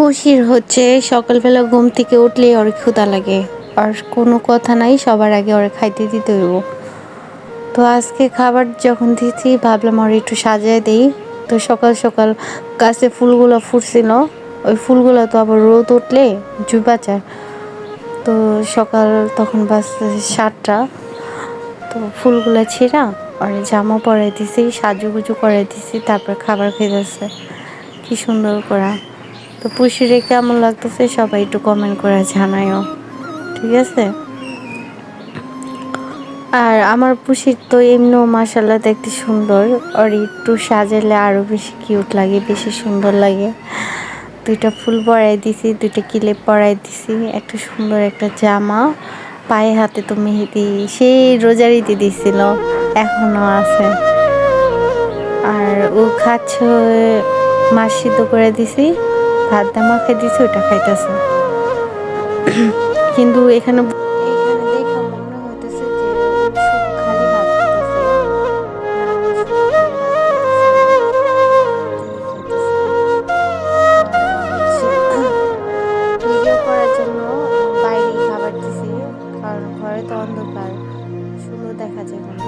পুষির হচ্ছে সকালবেলা ঘুম থেকে উঠলেই ওর ক্ষুধা লাগে। আর কোনো কথা নাই, সবার আগে ওরে খাইতে দিতে হইব। তো আজকে খাবার যখন দিচ্ছি ভাবলাম ওর একটু সাজিয়ে দেই। তো সকাল সকাল গাছে ফুলগুলো ফুটছিল, ওই ফুলগুলো তো আবার রোদ উঠলে জুবা যায়। তো সকাল তখন বাজতে 7টা। তো ফুলগুলো ছিঁড়া আর জামা পরাই দিছি, সাজুগুজু করে দিছি, তারপর খাবার খেতেছে কি সুন্দর করা। তো পুষিরে কেমন লাগতেছে সবাই একটু কমেন্ট করে জানায়ও, ঠিক আছে। আর আমার পুষির তো এমনিও মাশাল্লাহ দেখতে সুন্দর, আর একটু সাজালে আরও বেশি কিউট লাগে, বেশি সুন্দর লাগে। দুইটা ফুল পরাই দিছি, দুইটা ক্লিপ পরাই দিছি, একটা সুন্দর একটা জামা, পায়ে হাতে তো মেহেদি সেই রোজারিতে দিছিল, এখনো আছে। আর ও খাচ্ছে, মাছ সিদ্ধ করে দিছি, ভাত দা মাখে দিছি, ওটা খাইতেছে। কিন্তু এখানে এখানে দেখে মনে হইতেছে যে ও শুধু খালি ভাত খেতেছে, না ও শুধু খালি ভাত খেতেছে না, কি খাইতেছে। আর হচ্ছে ভিডিও করার জন্য বাইরে খাবার দিছি, কারণ ঘরে তো অন্ধকার, সুন্দর দেখা যাবে না।